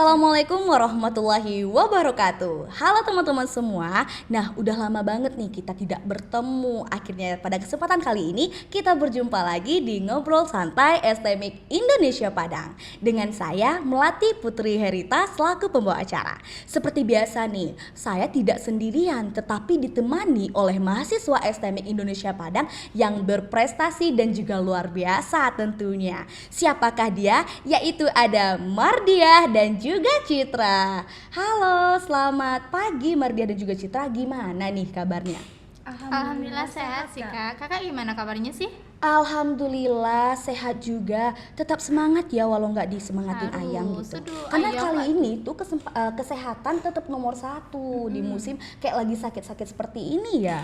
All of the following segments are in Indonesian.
Assalamualaikum warahmatullahi wabarakatuh. Halo teman-teman semua. Nah, udah lama banget nih kita tidak bertemu. Akhirnya pada kesempatan kali ini kita berjumpa lagi di Ngobrol Santai STMIK Indonesia Padang. Dengan saya Melati Putri Herita selaku pembawa acara. Seperti biasa nih, saya tidak sendirian tetapi ditemani oleh mahasiswa STMIK Indonesia Padang yang berprestasi dan juga luar biasa tentunya. Siapakah dia? Yaitu ada Mardiah dan juga Citra. Halo, selamat pagi Mardiah dan juga Citra. Gimana nih kabarnya? Alhamdulillah sehat sih Kak. Kakak gimana kabarnya sih? Alhamdulillah sehat juga. Tetap semangat ya walau nggak disemangatin ayang gitu. Karena kali ini tuh kesehatan tetap nomor satu di musim kayak lagi sakit-sakit seperti ini ya.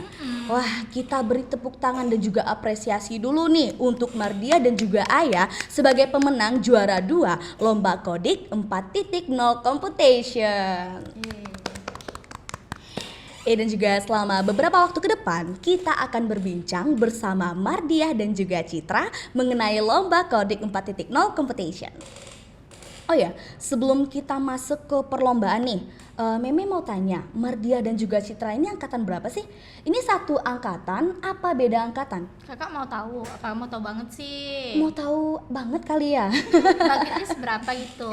Wah, kita beri tepuk tangan dan juga apresiasi dulu nih untuk Mardiah dan juga Ayah sebagai pemenang juara 2 Lomba Kodik 4.0 Competition. Dan juga selama beberapa waktu ke depan kita akan berbincang bersama Mardiah dan juga Citra mengenai Lomba Kodik 4.0 Competition. Oh ya, sebelum kita masuk ke perlombaan nih, Meme mau tanya, Mardiah dan juga Citra ini angkatan berapa sih? Ini satu angkatan apa beda angkatan? Kakak mau tahu? Apa mau tahu banget sih? Mau tahu banget kali ya. Bagiannya seberapa gitu?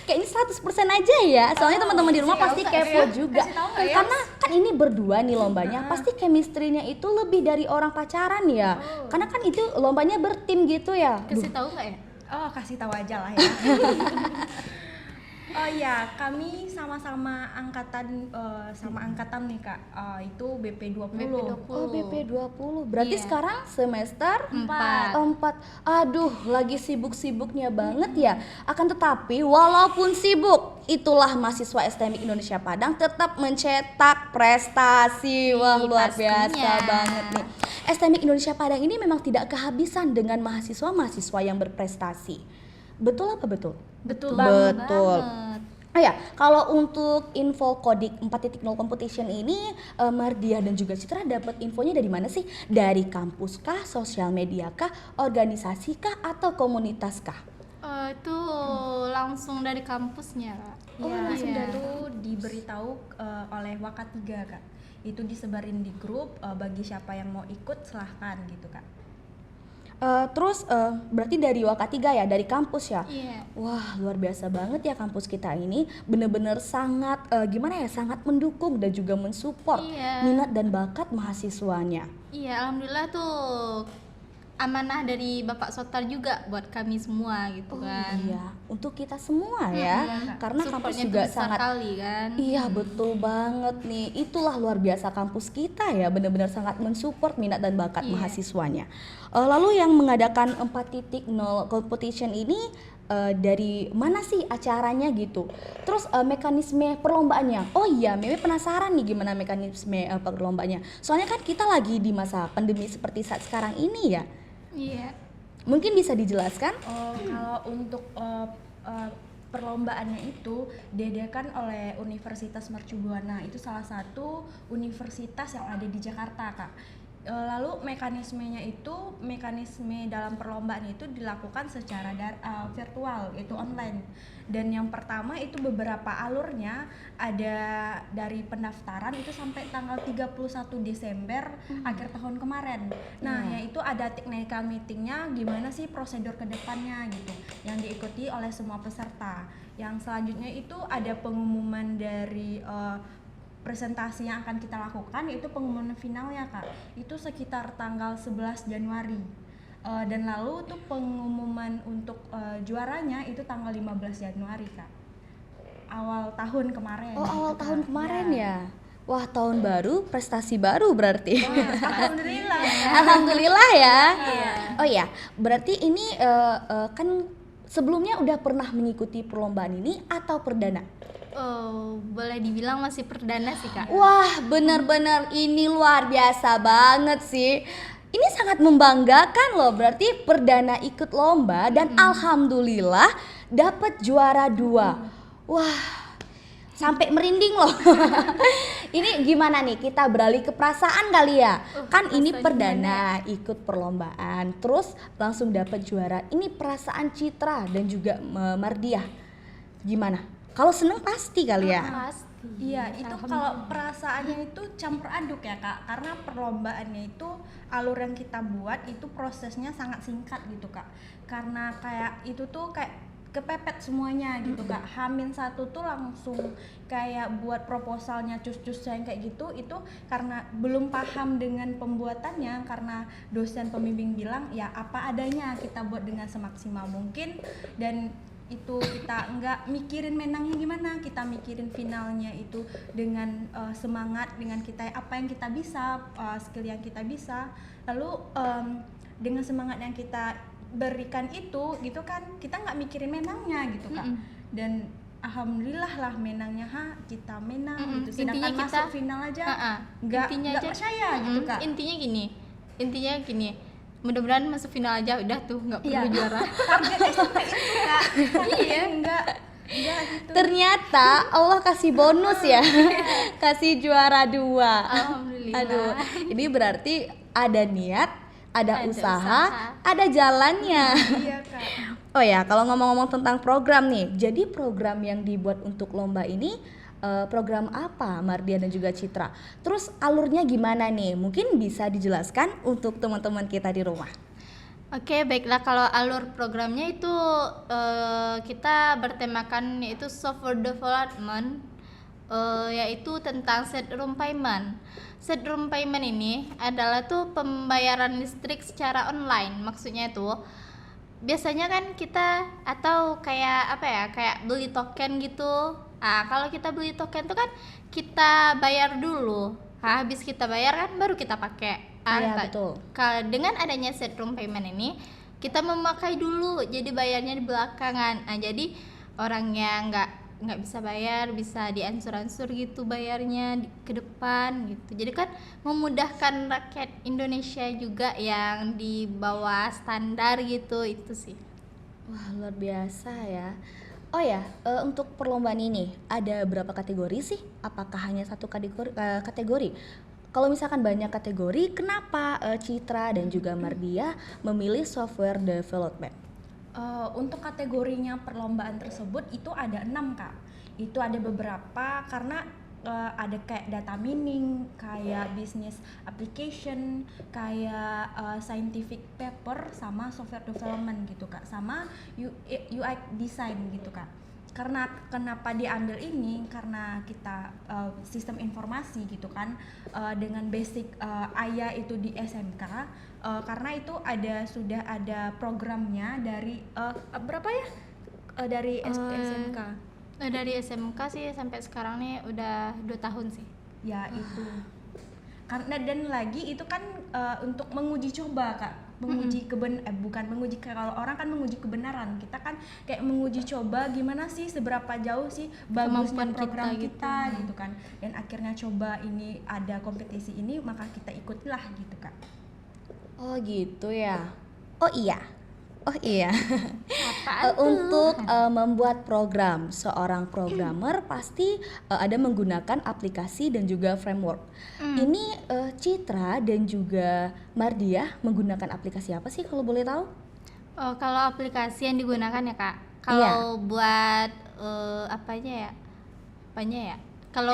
Kayaknya 100% aja ya. Soalnya teman-teman di rumah pasti kepo juga. Karena kan ini berdua nih lombanya, pasti chemistry-nya itu lebih dari orang pacaran ya. Karena kan itu lombanya bertim gitu ya. Kasih tahu nggak ya? Oh, kasih tahu aja lah ya. Oh ya, kami sama-sama angkatan nih Kak. Itu BP20. Oh, BP20. Berarti sekarang semester 4. 4. Aduh, lagi sibuk-sibuknya banget ya. Akan tetapi walaupun sibuk, itulah mahasiswa STMIK Indonesia Padang tetap mencetak prestasi. Wah, luar biasa banget nih. STMIK Indonesia Padang ini memang tidak kehabisan dengan mahasiswa-mahasiswa yang berprestasi. Betul apa betul? Betul. Banget. Oh ya, kalau untuk info Kodik 4.0 Competition ini, Mardiah dan juga Citra dapat infonya dari mana sih? Dari kampus kah, sosial media kah, organisasi kah, atau komunitas kah? Itu langsung dari kampusnya Kak. Langsung itu diberitahu oleh Waka 3 Kak. Itu disebarin di grup, bagi siapa yang mau ikut silahkan gitu Kak. Terus berarti dari Waka 3 ya, dari kampus ya? Iya. Wah, luar biasa banget ya kampus kita ini. Bener-bener sangat sangat mendukung dan juga mensupport minat dan bakat mahasiswanya. Iya, alhamdulillah tuh amanah dari Bapak Sotar juga buat kami semua gitu kan. Iya, untuk kita semua ya. Karena kampus Supportnya juga besar sangat kali kan. Iya, betul banget nih. Itulah luar biasa kampus kita ya, benar-benar sangat mensupport minat dan bakat mahasiswanya. Lalu yang mengadakan 4.0 competition ini dari mana sih acaranya gitu? Terus mekanisme perlombaannya. Oh iya, Meme penasaran nih gimana mekanisme perlombaannya. Soalnya kan kita lagi di masa pandemi seperti saat sekarang ini ya. Iya. Mungkin bisa dijelaskan? Kalau untuk perlombaannya itu diadakan oleh Universitas Mercu Buana. Itu salah satu universitas yang ada di Jakarta Kak. Lalu mekanisme dalam perlombaan itu dilakukan secara virtual, itu online. Dan yang pertama itu beberapa alurnya ada dari pendaftaran itu sampai tanggal 31 Desember akhir tahun kemarin. Nah, yaitu ada technical meetingnya, gimana sih prosedur kedepannya gitu, yang diikuti oleh semua peserta. Yang selanjutnya itu ada pengumuman dari presentasi yang akan kita lakukan, yaitu pengumuman finalnya Kak. Itu sekitar tanggal 11 Januari. Dan lalu tuh pengumuman untuk juaranya itu tanggal 15 Januari Kak. Awal tahun kemarin. Oh, awal tahun kemarin ya. Wah, tahun baru, prestasi baru berarti. Alhamdulillah. Alhamdulillah ya. Oh ya, berarti ini kan sebelumnya udah pernah mengikuti perlombaan ini atau perdana? Boleh dibilang masih perdana sih Kak. Wah, benar-benar ini luar biasa banget sih. Ini sangat membanggakan loh, berarti perdana ikut lomba dan alhamdulillah dapat juara 2. Wah, sampai merinding loh. Ini gimana nih, kita beralih ke perasaan kali ya. Kan ini perdana ikut perlombaan, terus langsung dapat juara. Ini perasaan Citra dan juga Mardiah gimana? Kalau seneng pasti kali ya. Pasti. Iya, itu kalau perasaannya itu campur aduk ya Kak, karena perlombaannya itu alur yang kita buat itu prosesnya sangat singkat gitu Kak, karena kayak itu tuh kayak kepepet semuanya gitu Kak. H-1 tuh langsung kayak buat proposalnya cus-cus yang kayak gitu, itu karena belum paham dengan pembuatannya, karena dosen pembimbing bilang ya apa adanya, kita buat dengan semaksimal mungkin, dan itu kita nggak mikirin menangnya gimana, kita mikirin finalnya itu dengan semangat, dengan kita apa yang kita bisa, skill yang kita bisa, lalu dengan semangat yang kita berikan itu gitu kan, kita nggak mikirin menangnya gitu Kak. Dan alhamdulillah lah menangnya kita menang gitu, sedangkan Intinya masuk kita- final aja Intinya nggak aja percaya gitu Kak. Intinya gini, mudah-mudahan masuk final aja udah tuh, nggak perlu juara. Targetnya sampai itu Kak. Iya. enggak gitu. Ternyata Allah kasih bonus ya. Kasih juara 2. Alhamdulillah. Aduh, ini berarti ada niat, ada Ada usaha, usaha. ada jalannya. Iya Kak. Oh ya, kalau ngomong-ngomong tentang program nih, jadi program yang dibuat untuk lomba ini program apa Mardia dan juga Citra? Terus alurnya gimana nih? Mungkin bisa dijelaskan untuk teman-teman kita di rumah. Oke, baiklah, kalau alur programnya itu kita bertemakan yaitu software development, yaitu tentang set room payment. Set room payment ini adalah tuh pembayaran listrik secara online. Maksudnya itu biasanya kan kita atau kayak apa ya, kayak beli token gitu. Kalau kita beli token tuh kan kita bayar dulu. Habis kita bayar kan baru kita pakai. Iya, betul. Dengan adanya set room payment ini kita memakai dulu, jadi bayarnya di belakangan. Jadi orang yang nggak bisa bayar bisa diansur-ansur gitu bayarnya ke depan gitu. Jadi kan memudahkan rakyat Indonesia juga yang di bawah standar gitu, itu sih. Wah, luar biasa ya. Oh ya, untuk perlombaan ini ada berapa kategori sih? Apakah hanya satu kategori? Kalau misalkan banyak kategori, kenapa Citra dan juga Mardia memilih software development? Untuk kategorinya perlombaan tersebut itu ada 6 Kak. Itu ada beberapa karena ada kayak data mining, kayak business application, kayak scientific paper, sama software development gitu Kak, sama UI design gitu Kak. Karena kenapa diambil ini, karena kita sistem informasi gitu kan, dengan basic AYA itu di SMK, karena itu sudah ada programnya dari berapa ya, dari SMK. Dari SMK sih sampai sekarang nih udah 2 tahun sih. Ya itu karena, dan lagi itu kan untuk menguji coba Kak, menguji bukan menguji, kalau orang kan menguji kebenaran, kita kan kayak menguji coba gimana sih, seberapa jauh sih bagusnya Kemampuan program kita kita gitu. gitu kan. Dan akhirnya coba ini ada kompetisi ini, maka kita ikutilah gitu Kak. Oh gitu ya. Oh iya. Apaan tuh? Untuk membuat program, seorang programmer pasti ada menggunakan aplikasi dan juga framework. Ini Citra dan juga Mardia menggunakan aplikasi apa sih kalau boleh tahu? Oh, kalau aplikasi yang digunakan ya Kak. Kalau buat apanya ya? Kalau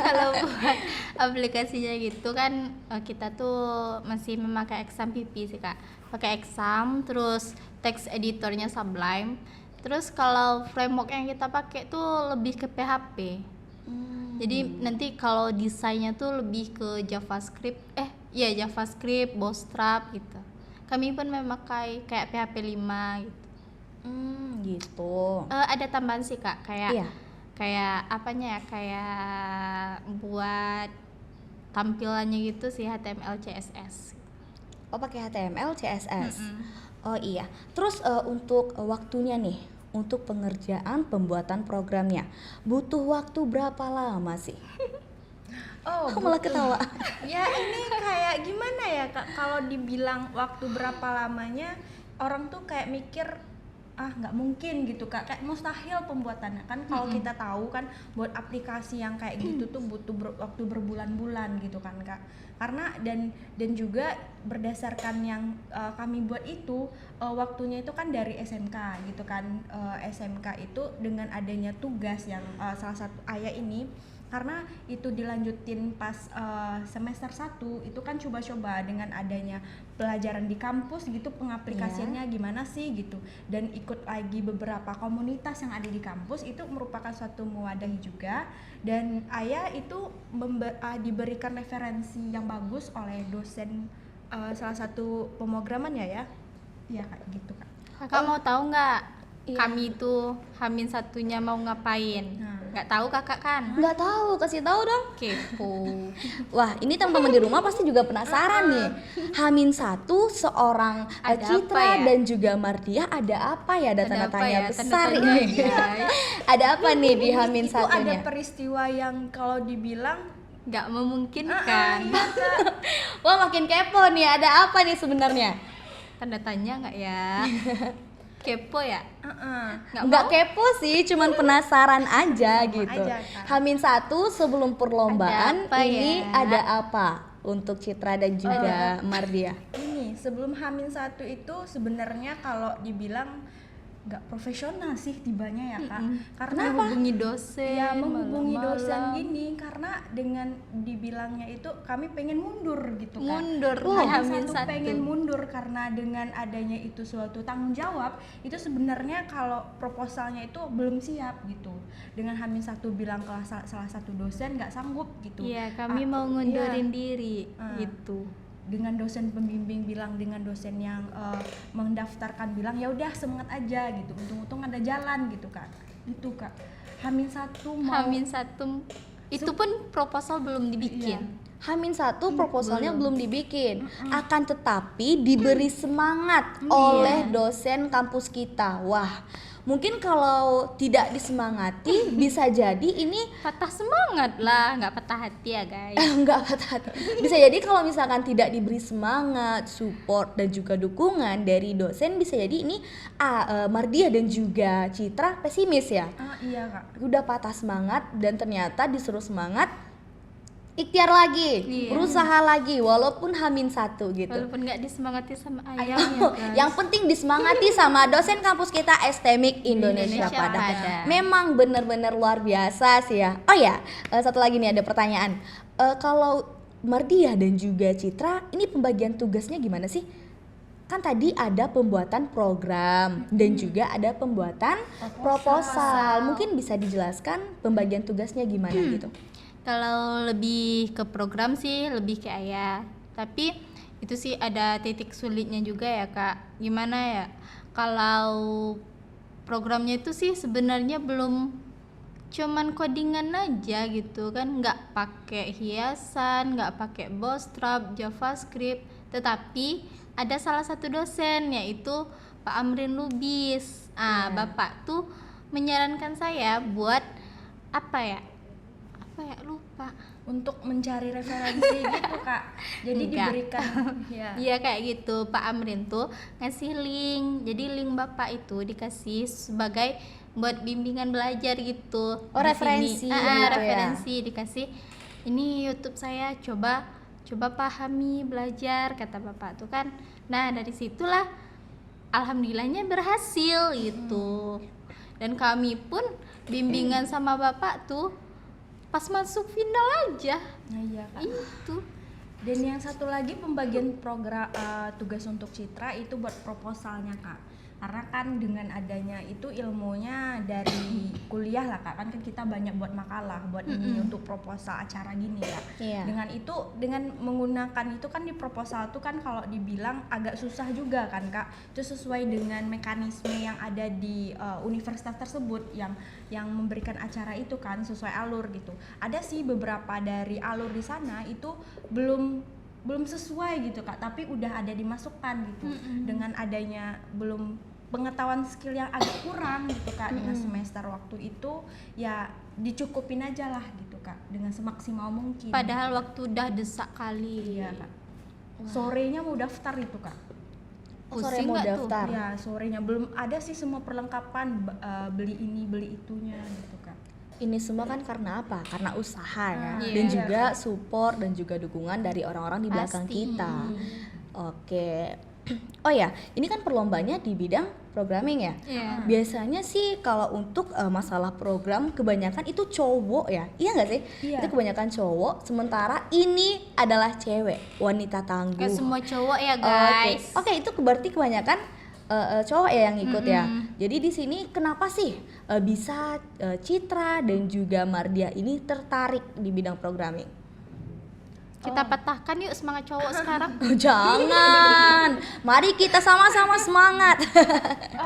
kalau buat aplikasinya gitu kan kita tuh masih memakai Exam PP sih Kak. Pakai Exam, terus text editornya Sublime. Terus kalau framework yang kita pakai tuh lebih ke PHP. Jadi nanti kalau desainnya tuh lebih ke JavaScript, JavaScript, Bootstrap gitu. Kami pun memakai kayak PHP 5 gitu. Gitu. Ada tambahan sih Kak, Iya. kayak apanya ya, kayak buat tampilannya gitu sih, HTML CSS. Oh, pakai HTML, CSS. Oh iya. Terus untuk waktunya nih, untuk pengerjaan pembuatan programnya, butuh waktu berapa lama sih? Oh, Aku malah ketawa. Ya ini kayak gimana ya Kak, kalau dibilang waktu berapa lamanya, orang tuh kayak mikir nggak mungkin gitu Kak, kayak mustahil pembuatannya kan. Kalau kita tahu kan buat aplikasi yang kayak gitu tuh butuh waktu berbulan-bulan gitu kan Kak. Karena dan juga berdasarkan yang kami buat itu waktunya itu kan dari SMK gitu kan. SMK itu dengan adanya tugas yang salah satu ayah ini, karena itu dilanjutin pas semester 1 itu kan coba-coba dengan adanya pelajaran di kampus gitu, pengaplikasiannya gimana sih gitu, dan ikut lagi beberapa komunitas yang ada di kampus. Itu merupakan suatu mewadahi juga, dan ayah itu diberikan referensi yang bagus oleh dosen salah satu pemrograman ya Kak gitu Kak. Kakak mau tahu nggak Iya. kami itu Hamin satunya mau ngapain? Nggak tahu kakak kan? Nggak tahu, kasih tahu dong. Kepo. Wah, ini teman-teman di rumah pasti juga penasaran nih. Hamin 1 seorang Ada Citra apa ya? dan juga Mardia, ada apa ya? Ada tanda Ada apa tanya ya? besar Tanda tanya ini. aja. Ada apa nih di Hamin Itu ada 1-nya? peristiwa yang kalau dibilang Nggak memungkinkan. iya Kak. Wah, makin kepo nih. Ada apa nih sebenarnya? Tanda tanya nggak ya? Kepo ya? Nggak kepo sih, cuman penasaran aja gitu. aja, Kak. Hamin 1 sebelum perlombaan Ada apa ini ya? ada apa untuk Citra dan juga Mardia? Ini sebelum Hamin 1 itu sebenarnya kalau dibilang nggak profesional sih tibanya ya Kak. Karena Menghubungi dosen. ya menghubungi dosen malam-malam. gini, karena dengan dibilangnya itu kami pengen mundur gitu kan. Mundur Hamin di Hamin 1 1. pengen mundur karena dengan adanya itu suatu tanggung jawab, itu sebenarnya kalau proposalnya itu belum siap gitu. Dengan Hamin 1 bilang ke salah satu dosen nggak sanggup gitu. Iya, kami mau ngundurin diri Iya. gitu. Dengan dosen pembimbing bilang, dengan dosen yang mendaftarkan bilang ya udah semangat aja gitu, untung-untung ada jalan gitu Kak. Itu Kak. Hamin 1 mau Hamin 1 itu pun proposal belum dibikin. Hamin 1 proposalnya belum dibikin, akan tetapi diberi semangat oleh dosen kampus kita. Wah, mungkin kalau tidak disemangati bisa jadi ini Patah semangat lah, nggak patah hati ya guys. enggak patah hati. Bisa jadi kalau misalkan tidak diberi semangat, support dan juga dukungan dari dosen, bisa jadi ini Mardia dan juga Citra pesimis ya. iya Kak. Udah patah semangat dan ternyata disuruh semangat, ikhtiar lagi, Iya. berusaha lagi walaupun Hamin 1 gitu. Walaupun nggak disemangati sama ayahnya guys. Yang penting disemangati sama dosen kampus kita STMIK Indonesia Indonesia Padang. Padang. Memang benar-benar luar biasa sih ya. Oh ya, satu lagi nih ada pertanyaan. Kalau Mardia dan juga Citra, ini pembagian tugasnya gimana sih? Kan tadi ada pembuatan program dan juga ada pembuatan proposal. Mungkin bisa dijelaskan pembagian tugasnya gimana gitu? Kalau lebih ke program sih lebih ke ayah. Tapi itu sih ada titik sulitnya juga ya Kak. Gimana ya? Kalau programnya itu sih sebenarnya belum cuman codingan aja gitu kan, nggak pakai hiasan, nggak pakai Bootstrap, JavaScript, tetapi ada salah satu dosen yaitu Pak Amrin Lubis. Bapak tuh menyarankan saya buat apa ya lupa. Untuk mencari referensi gitu Kak. Jadi Enggak. diberikan ya. Iya kayak gitu, Pak Amrin tuh ngasih link. Jadi link Bapak itu dikasih sebagai buat bimbingan belajar gitu. Oh, Di referensi sini, gitu ya? referensi dikasih. Ini YouTube saya, coba pahami, belajar, kata Bapak tuh kan. Nah, dari situlah alhamdulillahnya berhasil gitu. Dan kami pun bimbingan sama Bapak tuh pas masuk final aja. Nah, iya Kak. Itu. Dan yang satu lagi pembagian program tugas untuk Citra itu buat proposalnya Kak. Karena kan dengan adanya itu ilmunya dari kuliah lah Kak. Kan kita banyak buat makalah, buat ini untuk proposal acara gini ya. Iya. Dengan itu, dengan menggunakan itu kan di proposal itu kan kalau dibilang agak susah juga kan Kak. Itu sesuai dengan mekanisme yang ada di universitas tersebut yang memberikan acara itu kan sesuai alur gitu. Ada sih beberapa dari alur di sana itu belum sesuai gitu Kak, tapi udah ada dimasukkan gitu. Dengan adanya belum pengetahuan skill yang agak kurang gitu Kak, dengan semester waktu itu ya dicukupin aja lah gitu Kak, dengan semaksimal mungkin. Padahal waktu udah desak kali. Iya Kak. Sorenya mau daftar itu Kak. sore pusing mau nggak tuh? daftar. Ya sorenya belum ada sih semua perlengkapan, beli ini beli itunya gitu Kak. Ini semua kan karena apa? Karena usaha ya, Iya. dan juga support dan juga dukungan dari orang-orang di belakang Pasti. kita. Oke. Oh ya, ini kan perlombanya di bidang programming ya. Iya. Biasanya sih kalau untuk masalah program kebanyakan itu cowok ya, iya nggak sih? Iya. Itu kebanyakan cowok, sementara ini adalah cewek, wanita tangguh. Kayak semua cowok ya Oke, guys. oke, itu berarti kebanyakan cowok ya yang ikut ya. Mm-mm. Jadi di sini kenapa sih bisa Citra dan juga Mardia ini tertarik di bidang programming? Kita patahkan yuk semangat cowok sekarang. Jangan, mari kita sama-sama semangat.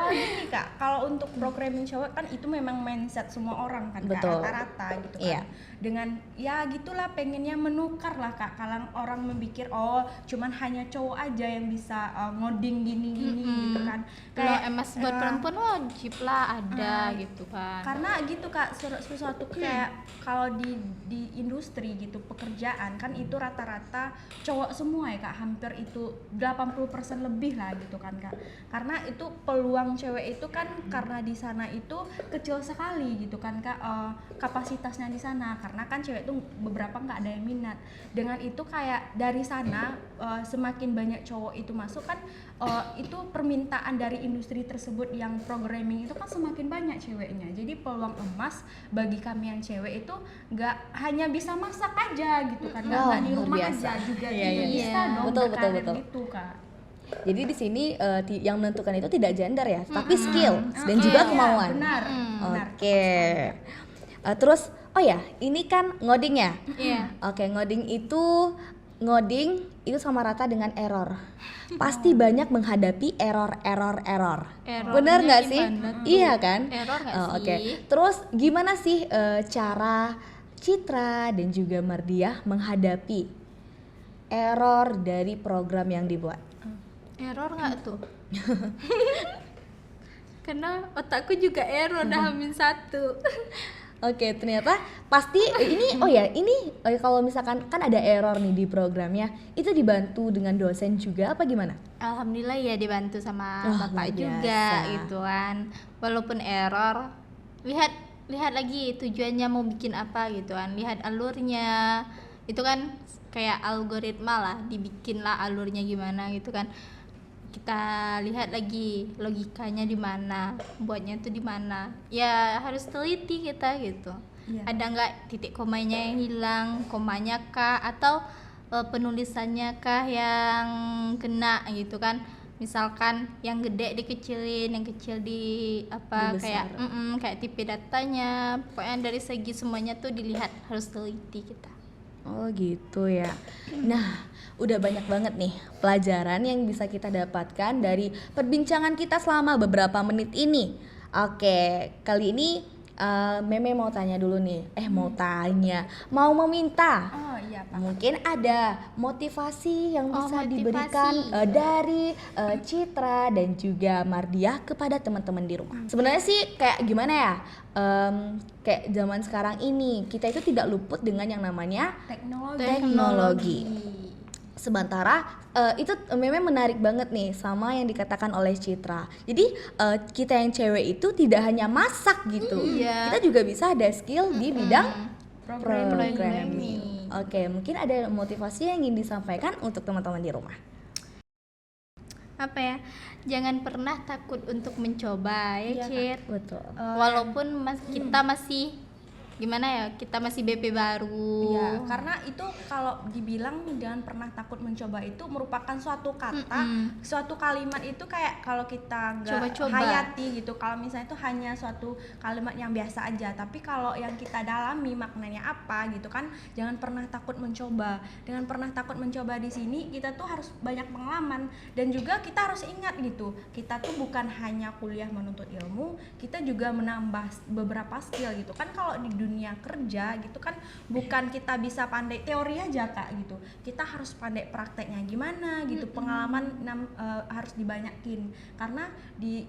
Gini Kak, kalau untuk programming cewek kan itu memang mindset semua orang kan Kak, Betul. rata-rata gitu kan. Iya. Dengan ya gitulah pengennya menukar lah Kak, kalau orang memikir oh cuman hanya cowok aja yang bisa ngoding gini-gini gitu kan. Kalau MS buat eh, perempuan wajib lah ada gitu kan. karena gitu Kak, sesuatu kayak kalau di industri gitu pekerjaan kan itu rata-rata cowok semua ya Kak, hampir itu 80% lebih lah gitu kan Kak. Karena itu peluang cewek itu kan karena di sana itu kecil sekali gitu kan Kak, kapasitasnya di sana karena kan cewek itu beberapa nggak ada yang minat. Dengan itu kayak dari sana semakin banyak cowok itu masuk kan, itu permintaan dari industri tersebut yang programming itu kan semakin banyak ceweknya. Jadi peluang emas bagi kami yang cewek itu nggak hanya bisa masak aja gitu kan, nggak di luar rumah biasa. aja juga Iya, iya, bisa iya. dong Betul, berkarir betul. gitu Kak. Jadi di sini yang menentukan itu tidak gender ya, tapi skill dan juga Iya, kemauan. benar. benar. Oke. Terus oh ya, ini kan ngoding ya. Iya. Oke, ngoding itu sama rata dengan error. Pasti banyak menghadapi error. Errornya Bener nggak sih? gimana tuh? Iya kan? Error nggak sih? Oke. Terus gimana sih cara Citra dan juga Mardiah menghadapi error dari program yang dibuat? Error nggak tuh? Karena otakku juga error dah hamin satu. Oke, ternyata pasti ini kalau misalkan kan ada error nih di programnya, itu dibantu dengan dosen juga apa gimana? Alhamdulillah ya dibantu sama Oh, bapak luar juga biasa. gitu kan. Walaupun error, lihat lagi tujuannya mau bikin apa gitu kan. Lihat alurnya. Itu kan kayak algoritma lah, dibikin lah alurnya gimana gitu kan. Kita lihat lagi logikanya di mana, buatnya tuh di mana. Ya harus teliti kita gitu. Iya. Ada nggak titik komanya yang hilang, komanya kah atau penulisannya kah yang kena gitu kan. Misalkan yang gede dikecilin, yang kecil di apa Dibesar. kayak tipe datanya. Pokoknya dari segi semuanya tuh dilihat, harus teliti kita. Oh gitu ya. Nah, udah banyak banget nih pelajaran yang bisa kita dapatkan dari perbincangan kita selama beberapa menit ini. Oke, kali ini Meme mau tanya dulu nih. Mau meminta. Oh iya Pak. Mungkin ada motivasi yang Oh, bisa motivasi. diberikan dari Citra dan juga Mardiah kepada teman-teman di rumah. Sebenarnya sih kayak gimana ya? Kayak zaman sekarang ini kita itu tidak luput dengan yang namanya teknologi. Sementara itu memang menarik banget nih sama yang dikatakan oleh Citra. Jadi kita yang cewek itu tidak hanya masak gitu. Iya. Kita juga bisa ada skill di bidang Programming. programming. Oke, mungkin ada motivasi yang ingin disampaikan untuk teman-teman di rumah. Apa ya? Jangan pernah takut untuk mencoba ya, Iya, Kak. Cit. Betul. Walaupun kita masih gimana ya, kita masih BP baru. Iya, karena itu kalau dibilang jangan pernah takut mencoba itu merupakan suatu kata, suatu kalimat itu kayak kalau kita nggak Coba-coba. hayati gitu. Kalau misalnya itu hanya suatu kalimat yang biasa aja, tapi kalau yang kita dalami maknanya apa gitu kan, jangan pernah takut mencoba. Dengan pernah takut mencoba di sini kita tuh harus banyak pengalaman dan juga kita harus ingat gitu, kita tuh bukan hanya kuliah menuntut ilmu, kita juga menambah beberapa skill gitu kan. Kalau di dunia kerja gitu kan bukan kita bisa pandai teori aja Kak gitu, kita harus pandai prakteknya gimana gitu. Pengalaman harus dibanyakin karena di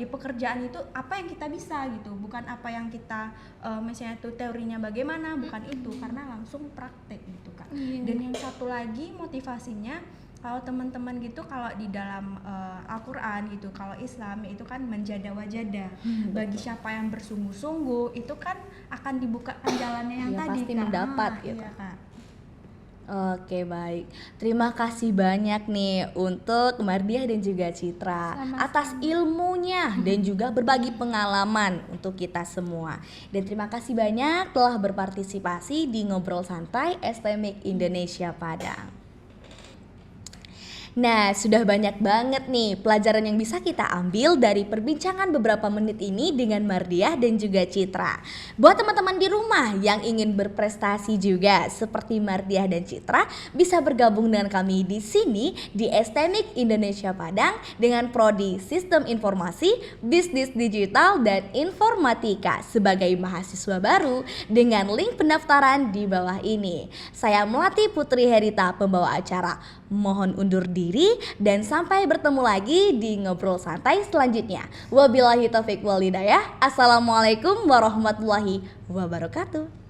pekerjaan itu apa yang kita bisa gitu, bukan apa yang kita misalnya tuh teorinya bagaimana, bukan itu, karena langsung praktek gitu Kak. Iya. Dan yang satu lagi motivasinya Kalau teman-teman gitu, kalau di dalam Al-Quran gitu, kalau Islam itu kan menjada wajada, bagi siapa yang bersungguh-sungguh itu kan akan dibukakan jalannya yang Iya, tadi pasti Kak. mendapat gitu. Iya Kak. Oke, baik. Terima kasih banyak nih untuk Mardiah dan juga Citra Sama-sama. atas ilmunya dan juga berbagi pengalaman untuk kita semua. Dan terima kasih banyak telah berpartisipasi di Ngobrol Santai STMIC Indonesia Padang. Nah, sudah banyak banget nih pelajaran yang bisa kita ambil dari perbincangan beberapa menit ini dengan Mardiah dan juga Citra. Buat teman-teman di rumah yang ingin berprestasi juga seperti Mardiah dan Citra, bisa bergabung dengan kami di sini di STMIC Indonesia Padang dengan prodi Sistem Informasi, Bisnis Digital, dan Informatika sebagai mahasiswa baru dengan link pendaftaran di bawah ini. Saya Melati Putri Herita, pembawa acara. Mohon undur diri dan sampai bertemu lagi di Ngobrol Santai selanjutnya. Wabillahi taufiq wal hidayah. Assalamualaikum warahmatullahi wabarakatuh.